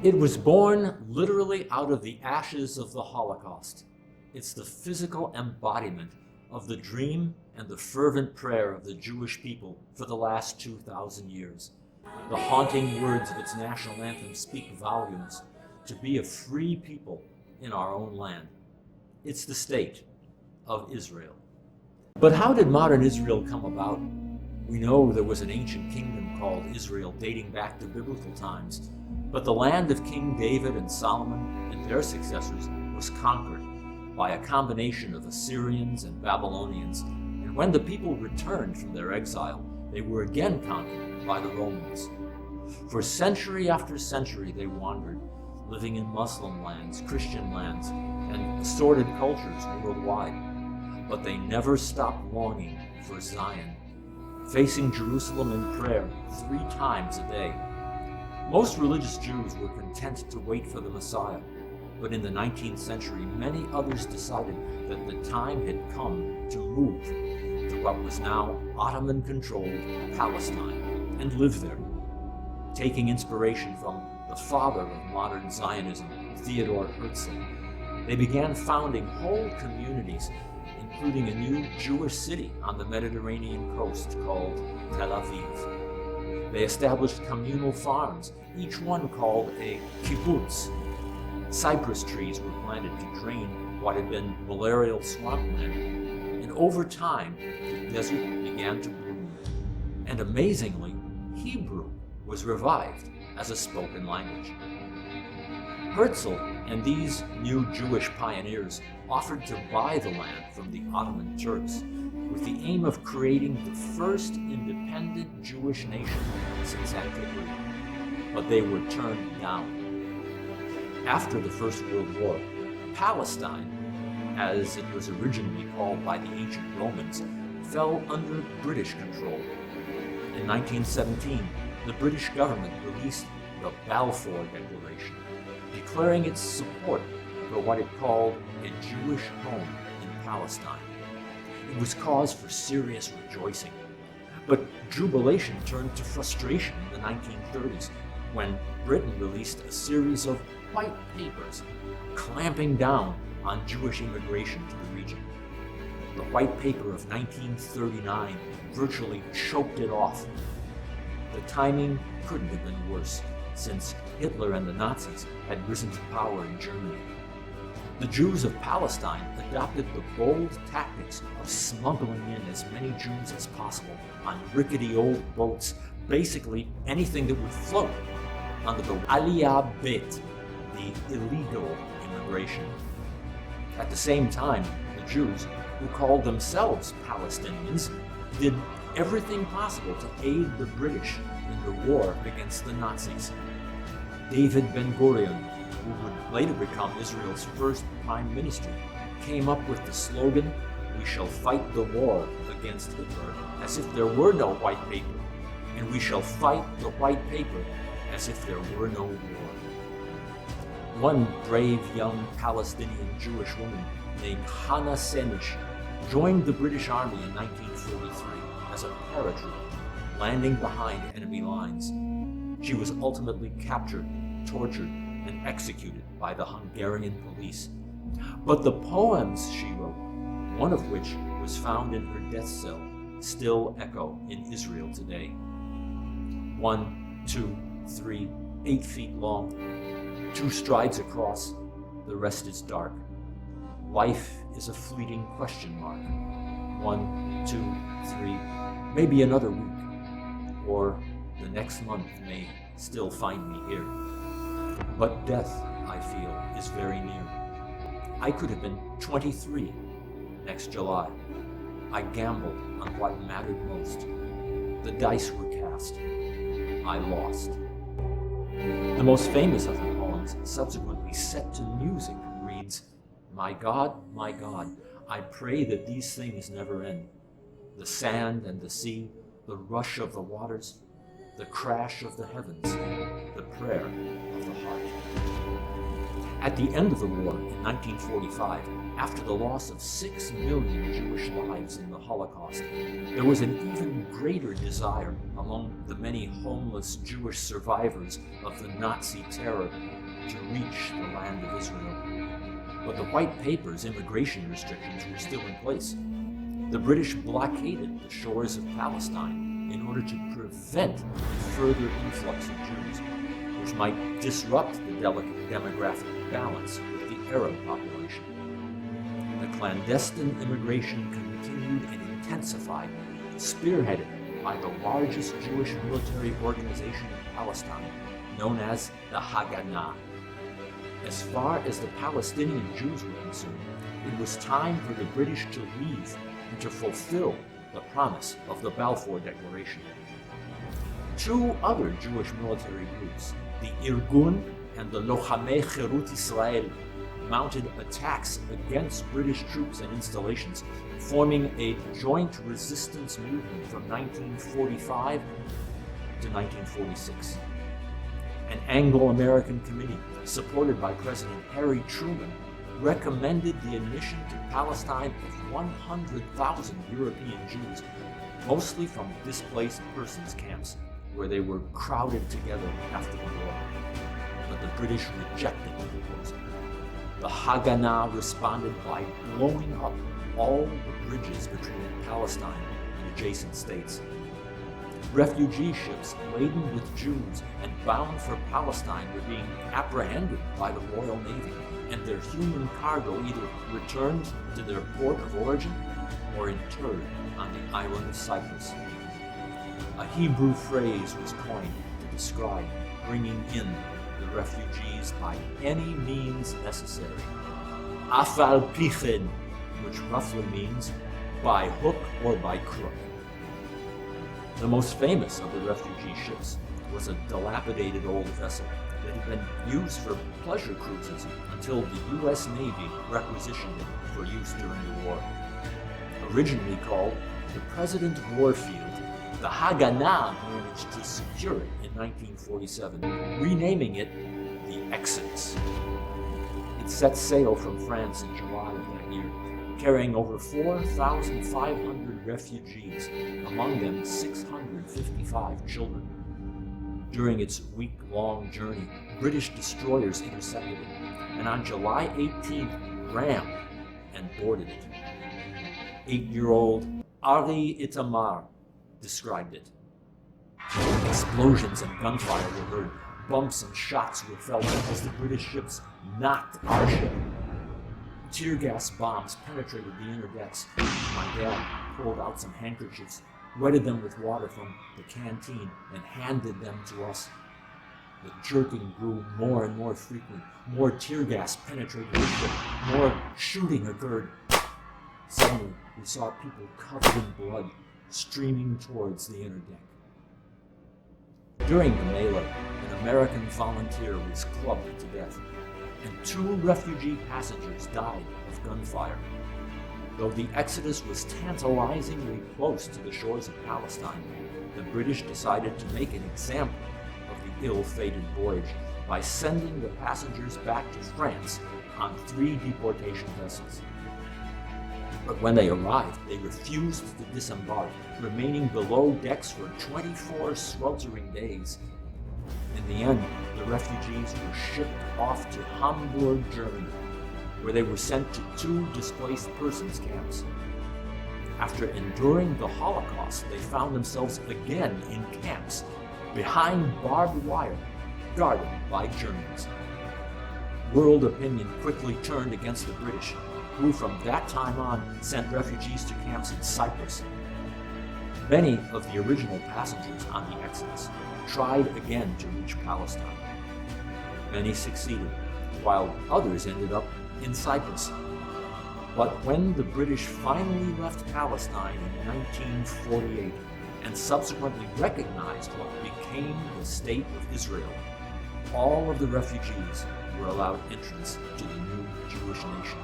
It was born literally out of the ashes of the Holocaust. It's the physical embodiment of the dream and the fervent prayer of the Jewish people for the last 2,000 years. The haunting words of its national anthem speak volumes: to be a free people in our own land. It's the state of Israel. But how did modern Israel come about? We know there was an ancient kingdom called Israel dating back to biblical times, but the land of King David and Solomon and their successors was conquered by a combination of Assyrians and Babylonians, and when the people returned from their exile, they were again conquered by the Romans. For century after century they wandered, living in Muslim lands, Christian lands, and assorted cultures worldwide. But they never stopped longing for Zion, facing Jerusalem in prayer 3 times a day. Most religious Jews were content to wait for the Messiah, but in the 19th century, many others decided that the time had come to move to what was now Ottoman-controlled Palestine and live there. Taking inspiration from the father of modern Zionism, Theodor Herzl, they began founding whole communities, including a new Jewish city on the Mediterranean coast called Tel Aviv. They established communal farms, each one called a kibbutz. Cypress trees were planted to drain what had been malarial swampland, and over time, the desert began to bloom. And amazingly, Hebrew was revived as a spoken language. Herzl and these new Jewish pioneers offered to buy the land from the Ottoman Turks with the aim of creating the first independent Jewish nation since antiquity, but they were turned down. After the First World War, Palestine, as it was originally called by the ancient Romans, fell under British control. In 1917, the British government released the Balfour Declaration, declaring its support for what it called a Jewish home in Palestine. It was cause for serious rejoicing, but jubilation turned to frustration in the 1930s when Britain released a series of white papers clamping down on Jewish immigration to the region. The White Paper of 1939 virtually choked it off. The timing couldn't have been worse, since Hitler and the Nazis had risen to power in Germany. The Jews of Palestine adopted the bold tactics of smuggling in as many Jews as possible on rickety old boats, basically anything that would float, under the Aliyah Bet, the illegal immigration. At the same time, the Jews, who called themselves Palestinians, did everything possible to aid the British in the war against the Nazis. David Ben-Gurion, who would later become Israel's first prime minister, came up with the slogan, "We shall fight the war against Hitler as if there were no white paper, and we shall fight the white paper as if there were no war." One brave young Palestinian Jewish woman named Hanah Senesh joined the British Army in 1943 as a paratrooper, landing behind enemy lines. She was ultimately captured, tortured, and executed by the Hungarian police. But the poems she wrote, one of which was found in her death cell, still echo in Israel today. 1, 2, 3, 8 feet long, 2 strides across, the rest is dark. Life is a fleeting question mark. 1, 2, 3, maybe another week, or the next month may still find me here. But death, I feel, is very near. I could have been 23 next July. I gambled on what mattered most. The dice were cast. I lost. The most famous of the poems, subsequently set to music, reads, my God, I pray that these things never end. The sand and the sea, the rush of the waters, the crash of the heavens, the prayer of the heart." At the end of the war in 1945, After the loss of 6 million Jewish lives in the Holocaust, there was an even greater desire among the many homeless Jewish survivors of the Nazi terror to reach the land of Israel. But the White Paper's immigration restrictions were still in place. The British blockaded the shores of Palestine in order to prevent a further influx of Jews, which might disrupt the delicate demographic balance with the Arab population. The clandestine immigration continued and intensified, spearheaded by the largest Jewish military organization in Palestine, known as the Haganah. As far as the Palestinian Jews were concerned, it was time for the British to leave and to fulfill the promise of the Balfour Declaration. 2 other Jewish military groups, the Irgun and the Lochamei Cherut Israel, mounted attacks against British troops and installations, forming a joint resistance movement from 1945 to 1946. An Anglo-American committee, supported by President Harry Truman, recommended the admission to Palestine of 100,000 European Jews, mostly from displaced persons camps, where they were crowded together after the war. But the British rejected the proposal. The Haganah responded by blowing up all the bridges between Palestine and adjacent states. Refugee ships laden with Jews and bound for Palestine were being apprehended by the Royal Navy, and their human cargo either returned to their port of origin or interred on the island of Cyprus. A Hebrew phrase was coined to describe bringing in the refugees by any means necessary. Afal Pichen, which roughly means by hook or by crook. The most famous of the refugee ships was a dilapidated old vessel that had been used for pleasure cruises until the U.S. Navy requisitioned it for use during the war. Originally called the President Warfield, the Haganah managed to secure it in 1947, renaming it the Exodus. It set sail from France in July of that year, carrying over 4,500 refugees, among them 655 children. During its week-long journey, British destroyers intercepted it, and on July 18th, rammed and boarded it. 8-year-old Ari Itamar described it. Explosions and gunfire were heard. Bumps and shots were felt as the British ships knocked our ship. Tear gas bombs penetrated the inner decks. My dad pulled out some handkerchiefs, wetted them with water from the canteen, and handed them to us. The jerking grew more and more frequent. More tear gas penetrated the ship. More shooting occurred. Suddenly, we saw people covered in blood streaming towards the inner deck. During the melee, an American volunteer was clubbed to death, and 2 refugee passengers died of gunfire. Though the Exodus was tantalizingly close to the shores of Palestine, the British decided to make an example of the ill-fated voyage by sending the passengers back to France on 3 deportation vessels. But when they arrived, they refused to disembark, remaining below decks for 24 sweltering days. In the end, the refugees were shipped off to Hamburg, Germany, where they were sent to 2 displaced persons camps. After enduring the Holocaust, they found themselves again in camps, behind barbed wire, guarded by Germans. World opinion quickly turned against the British, who from that time on sent refugees to camps in Cyprus. Many of the original passengers on the Exodus tried again to reach Palestine. Many succeeded, while others ended up in Cyprus. But when the British finally left Palestine in 1948 and subsequently recognized what became the State of Israel, all of the refugees were allowed entrance to the new Jewish nation.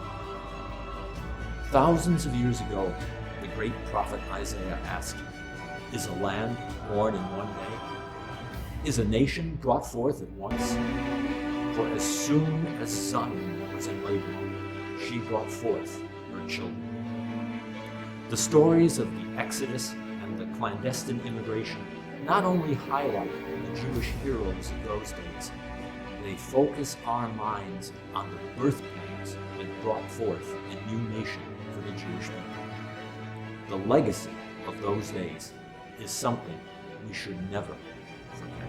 Thousands of years ago, the great prophet Isaiah asked, "Is a land born in one day? Is a nation brought forth at once? For as soon as Zion was in labor, she brought forth her children. The stories of the Exodus and the clandestine immigration not only highlight the Jewish heroes of those days, they focus our minds on the birth pangs that brought forth a new nation for the Jewish people. The legacy of those days is something we should never forget.